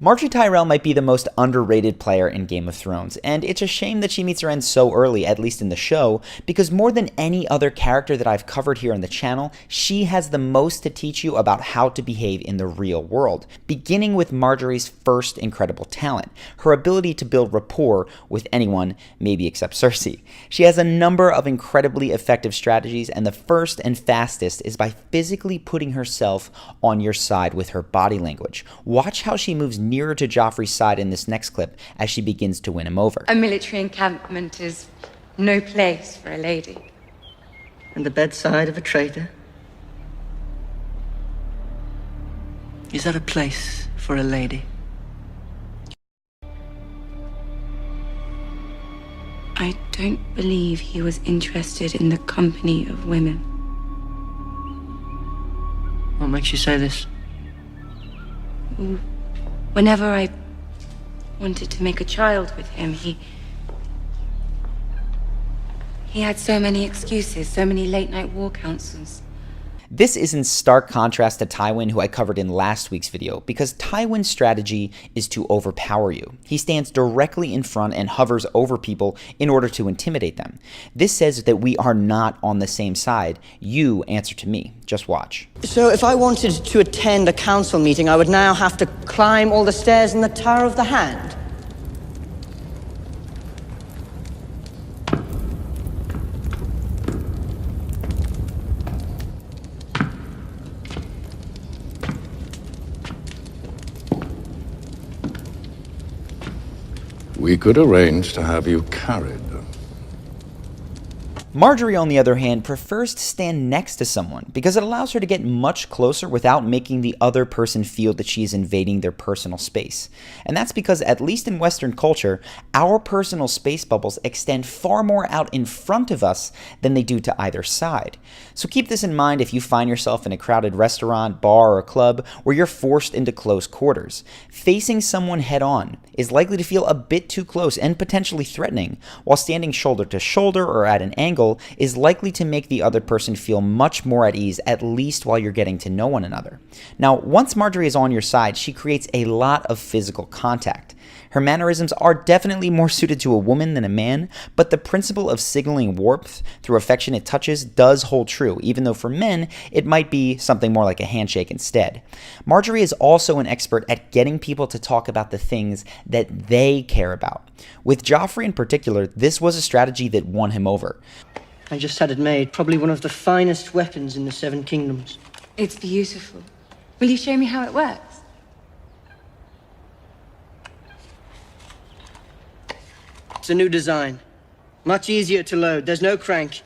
Margaery Tyrell might be the most underrated player in Game of Thrones, and it's a shame that she meets her end so early, at least in the show, because more than any other character that I've covered here on the channel, she has the most to teach you about how to behave in the real world, beginning with Margaery's first incredible talent, her ability to build rapport with anyone, maybe except Cersei. She has a number of incredibly effective strategies, and the first and fastest is by physically putting herself on your side with her body language. Watch how she moves nearer to Joffrey's side in this next clip as she begins to win him over. A military encampment is no place for a lady. And the bedside of a traitor? Is that a place for a lady? I don't believe he was interested in the company of women. What makes you say this? Whenever I wanted to make a child with him, he had so many excuses, so many late-night war councils. This is in stark contrast to Tywin, who I covered in last week's video, because Tywin's strategy is to overpower you. He stands directly in front and hovers over people in order to intimidate them. This says that we are not on the same side. You answer to me. Just watch. So if I wanted to attend a council meeting, I would now have to climb all the stairs in the Tower of the Hand? We could arrange to have you carried. Margaery, on the other hand, prefers to stand next to someone because it allows her to get much closer without making the other person feel that she is invading their personal space. And that's because, at least in Western culture, our personal space bubbles extend far more out in front of us than they do to either side. So keep this in mind if you find yourself in a crowded restaurant, bar, or club where you're forced into close quarters. Facing someone head-on is likely to feel a bit too close and potentially threatening, while standing shoulder to shoulder or at an angle is likely to make the other person feel much more at ease, at least while you're getting to know one another. Now, once Margaery is on your side, she creates a lot of physical contact. Her mannerisms are definitely more suited to a woman than a man, but the principle of signaling warmth through affectionate touches does hold true, even though for men, it might be something more like a handshake instead. Margaery is also an expert at getting people to talk about the things that they care about. With Joffrey in particular, this was a strategy that won him over. I just had it made, probably one of the finest weapons in the Seven Kingdoms. It's beautiful. Will you show me how it works? It's a new design. Much easier to load. There's no crank.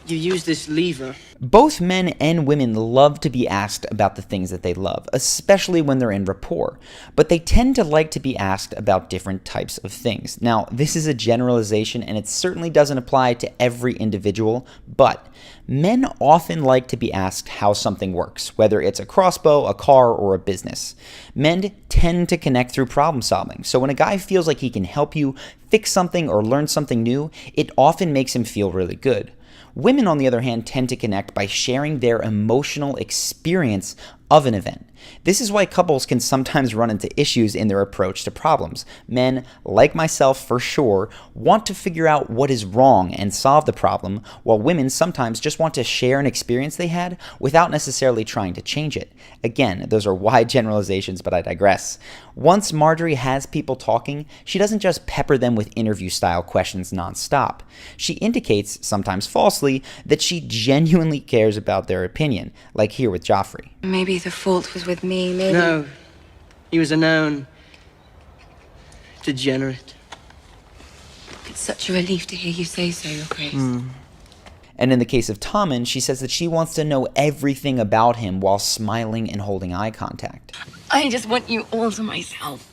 You use this lever. Both men and women love to be asked about the things that they love, especially when they're in rapport, but they tend to like to be asked about different types of things. Now, this is a generalization and it certainly doesn't apply to every individual, but men often like to be asked how something works, whether it's a crossbow, a car, or a business. Men tend to connect through problem solving, so when a guy feels like he can help you fix something or learn something new, it often makes him feel really good. Women, on the other hand, tend to connect by sharing their emotional experience of an event. This is why couples can sometimes run into issues in their approach to problems. Men, like myself for sure, want to figure out what is wrong and solve the problem, while women sometimes just want to share an experience they had without necessarily trying to change it. Again, those are wide generalizations, but I digress. Once Margaery has people talking, she doesn't just pepper them with interview-style questions nonstop. She indicates, sometimes falsely, that she genuinely cares about their opinion, like here with Joffrey. Maybe the fault was with me, maybe. No. He was a known degenerate. It's such a relief to hear you say so, Your Grace. And in the case of Tommen, she says that she wants to know everything about him while smiling and holding eye contact. I just want you all to myself.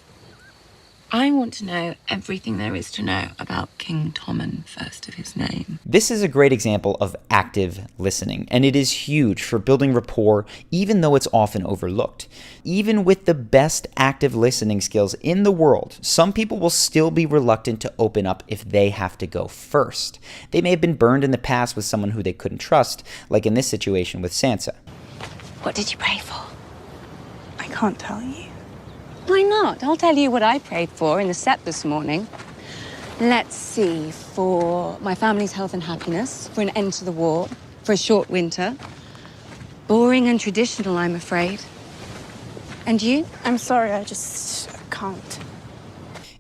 I want to know everything there is to know about King Tommen, first of his name. This is a great example of active listening, and it is huge for building rapport, even though it's often overlooked. Even with the best active listening skills in the world, some people will still be reluctant to open up if they have to go first. They may have been burned in the past with someone who they couldn't trust, like in this situation with Sansa. What did you pray for? I can't tell you. Why not? I'll tell you what I prayed for in the sept this morning. Let's see, for my family's health and happiness, for an end to the war, for a short winter. Boring and traditional, I'm afraid. And you? I'm sorry, I just can't.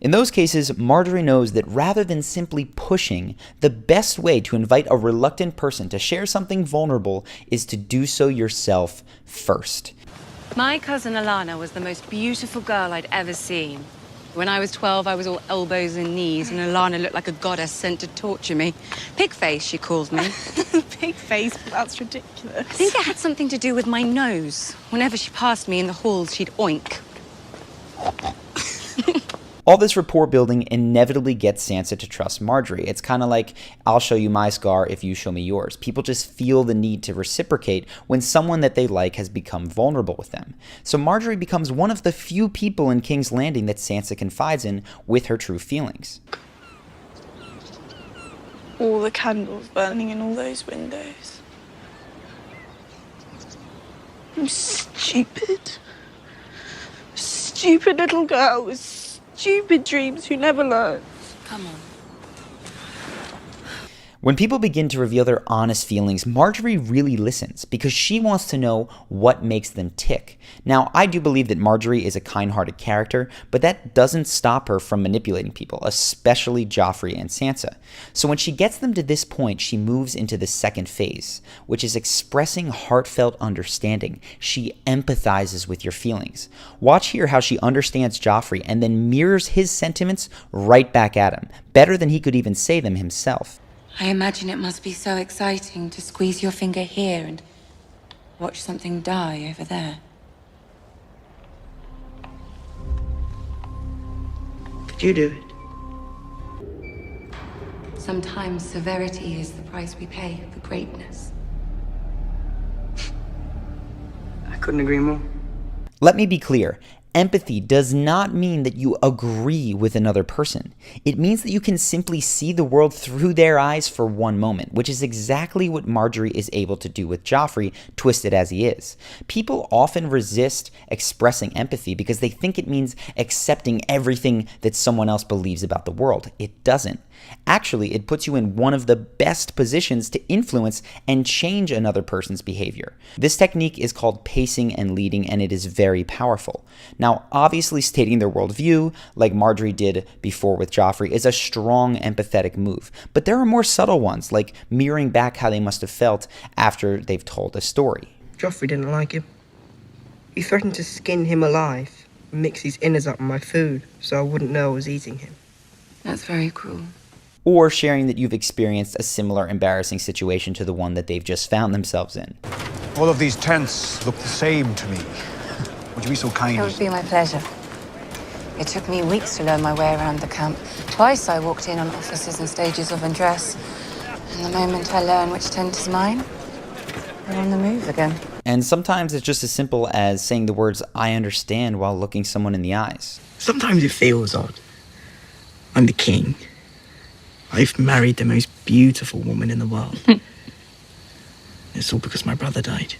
In those cases, Marjorie knows that rather than simply pushing, the best way to invite a reluctant person to share something vulnerable is to do so yourself first. My cousin Alana was the most beautiful girl I'd ever seen. When I was 12, I was all elbows and knees, and Alana looked like a goddess sent to torture me. Pigface, she called me. Big face, that's ridiculous. I think it had something to do with my nose. Whenever she passed me in the halls, she'd oink. All this rapport building inevitably gets Sansa to trust Marjorie. It's kind of like, I'll show you my scar if you show me yours. People just feel the need to reciprocate when someone that they like has become vulnerable with them. So Marjorie becomes one of the few people in King's Landing that Sansa confides in with her true feelings. All the candles burning in all those windows. I'm stupid. Stupid little girl with stupid dreams who never learns. Come on. When people begin to reveal their honest feelings, Marjorie really listens because she wants to know what makes them tick. Now, I do believe that Marjorie is a kind-hearted character, but that doesn't stop her from manipulating people, especially Joffrey and Sansa. So when she gets them to this point, she moves into the second phase, which is expressing heartfelt understanding. She empathizes with your feelings. Watch here how she understands Joffrey and then mirrors his sentiments right back at him, better than he could even say them himself. I imagine it must be so exciting to squeeze your finger here and watch something die over there. Could you do it? Sometimes severity is the price we pay for greatness. I couldn't agree more. Let me be clear. Empathy does not mean that you agree with another person. It means that you can simply see the world through their eyes for one moment, which is exactly what Marjorie is able to do with Joffrey, twisted as he is. People often resist expressing empathy because they think it means accepting everything that someone else believes about the world. It doesn't. Actually, it puts you in one of the best positions to influence and change another person's behavior. This technique is called pacing and leading, and it is very powerful. Now, obviously stating their worldview, like Marjorie did before with Joffrey, is a strong empathetic move. But there are more subtle ones, like mirroring back how they must have felt after they've told a story. Joffrey didn't like him. He threatened to skin him alive and mix his innards up in my food so I wouldn't know I was eating him. That's very cruel. Or sharing that you've experienced a similar embarrassing situation to the one that they've just found themselves in. All of these tents look the same to me. Would you be so kind? It would be my pleasure. It took me weeks to learn my way around the camp. Twice I walked in on officers and stages of undress. And the moment I learn which tent is mine, we're on the move again. And sometimes it's just as simple as saying the words, "I understand," while looking someone in the eyes. Sometimes it feels odd. I'm the king. I've married the most beautiful woman in the world. It's all because my brother died.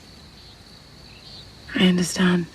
I understand.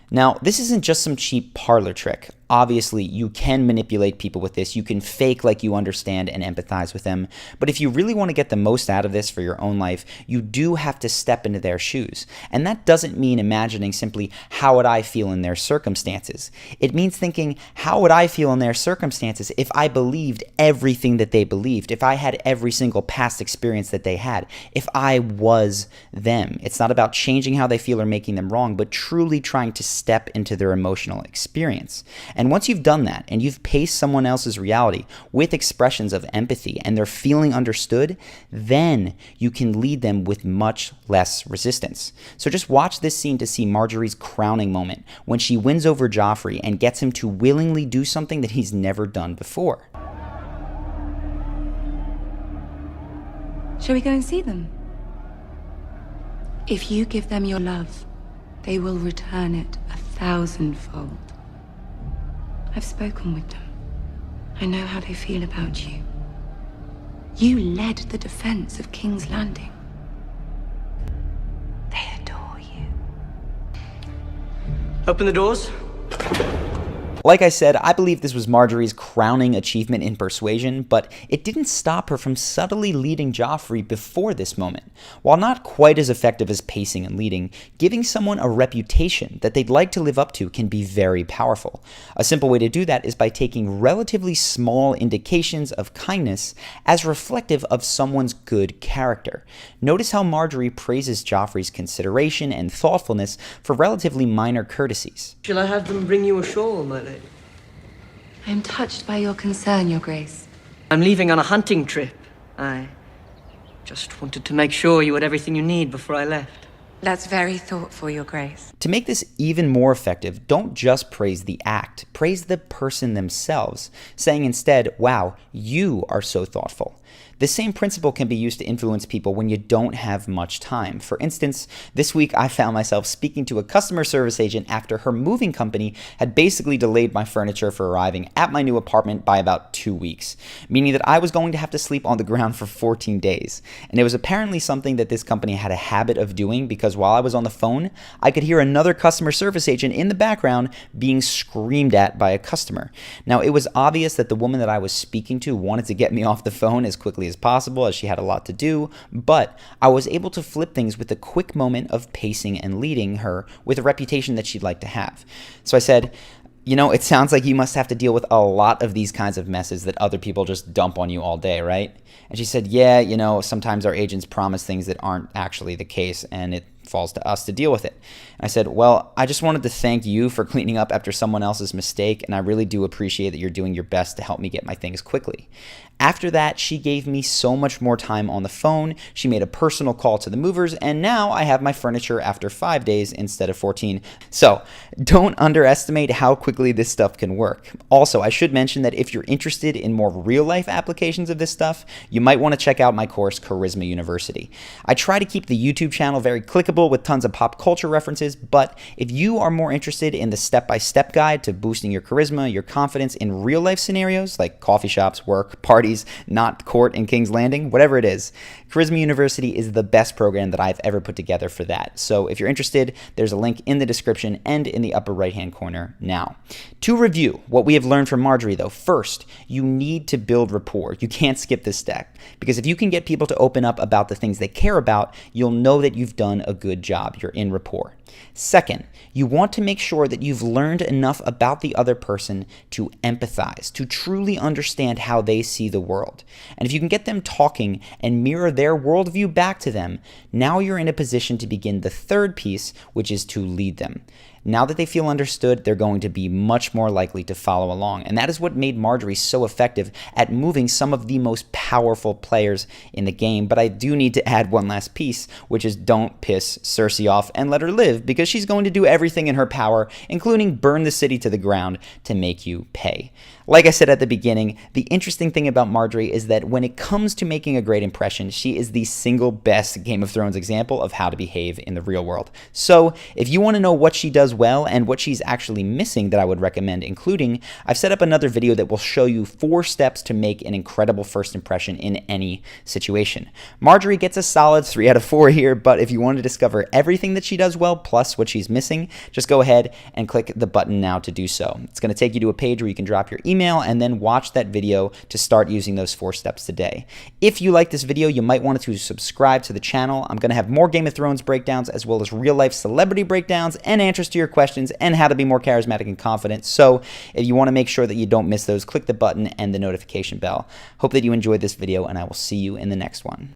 Now, this isn't just some cheap parlor trick. Obviously, you can manipulate people with this. You can fake like you understand and empathize with them. But if you really want to get the most out of this for your own life, you do have to step into their shoes. And that doesn't mean imagining simply, how would I feel in their circumstances? It means thinking, how would I feel in their circumstances if I believed everything that they believed, if I had every single past experience that they had, if I was them? It's not about changing how they feel or making them wrong, but truly trying to step into their emotional experience. And once you've done that and you've paced someone else's reality with expressions of empathy and they're feeling understood, then you can lead them with much less resistance. So just watch this scene to see Marjorie's crowning moment when she wins over Joffrey and gets him to willingly do something that he's never done before. Shall we go and see them? If you give them your love, they will return it 1,000-fold. I've spoken with them. I know how they feel about you. You led the defense of King's Landing. They adore you. Open the doors. Like I said, I believe this was Marjorie's crowning achievement in persuasion, but it didn't stop her from subtly leading Joffrey before this moment. While not quite as effective as pacing and leading, giving someone a reputation that they'd like to live up to can be very powerful. A simple way to do that is by taking relatively small indications of kindness as reflective of someone's good character. Notice how Marjorie praises Joffrey's consideration and thoughtfulness for relatively minor courtesies. Shall I have them bring you a shawl, my lady? I am touched by your concern, Your Grace. I'm leaving on a hunting trip. I just wanted to make sure you had everything you need before I left. That's very thoughtful, Your Grace. To make this even more effective, don't just praise the act, praise the person themselves, saying instead, wow, you are so thoughtful. The same principle can be used to influence people when you don't have much time. For instance, this week I found myself speaking to a customer service agent after her moving company had basically delayed my furniture for arriving at my new apartment by about 2 weeks, meaning that I was going to have to sleep on the ground for 14 days. And it was apparently something that this company had a habit of doing because while I was on the phone, I could hear another customer service agent in the background being screamed at by a customer. Now, it was obvious that the woman that I was speaking to wanted to get me off the phone as quickly as possible, as she had a lot to do, but I was able to flip things with a quick moment of pacing and leading her with a reputation that she'd like to have. So I said, you know, it sounds like you must have to deal with a lot of these kinds of messes that other people just dump on you all day, right? And she said, yeah, you know, sometimes our agents promise things that aren't actually the case, and it falls to us to deal with it. And I said, well, I just wanted to thank you for cleaning up after someone else's mistake, and I really do appreciate that you're doing your best to help me get my things quickly. After that, she gave me so much more time on the phone, she made a personal call to the movers, and now I have my furniture after 5 days instead of 14. So, don't underestimate how quickly this stuff can work. Also, I should mention that if you're interested in more real-life applications of this stuff, you might want to check out my course, Charisma University. I try to keep the YouTube channel very clickable with tons of pop culture references, but if you are more interested in the step-by-step guide to boosting your charisma, your confidence in real-life scenarios like coffee shops, work, parties, not court and King's Landing, whatever it is, Charisma University is the best program that I've ever put together for that. So if you're interested, there's a link in the description and in the upper right-hand corner now. To review what we have learned from Marjorie, though, first, you need to build rapport. You can't skip this step, because if you can get people to open up about the things they care about, you'll know that you've done a good job. You're in rapport. Second, you want to make sure that you've learned enough about the other person to empathize, to truly understand how they see the world. And if you can get them talking and mirror their worldview back to them, now you're in a position to begin the third piece, which is to lead them. Now that they feel understood, they're going to be much more likely to follow along. And that is what made Marjorie so effective at moving some of the most powerful players in the game. But I do need to add one last piece, which is don't piss Cersei off and let her live, because she's going to do everything in her power, including burn the city to the ground, to make you pay. Like I said at the beginning, the interesting thing about Marjorie is that when it comes to making a great impression, she is the single best Game of Thrones example of how to behave in the real world. So if you want to know what she does well and what she's actually missing that I would recommend including, I've set up another video that will show you 4 steps to make an incredible first impression in any situation. Marjorie gets a solid 3 out of 4 here, but if you want to discover everything that she does well plus what she's missing, just go ahead and click the button now to do so. It's going to take you to a page where you can drop your email and then watch that video to start using those 4 steps today. If you like this video, you might want to subscribe to the channel. I'm going to have more Game of Thrones breakdowns as well as real-life celebrity breakdowns and answers to your questions and how to be more charismatic and confident. So if you want to make sure that you don't miss those, click the button and the notification bell. Hope that you enjoyed this video, and I will see you in the next one.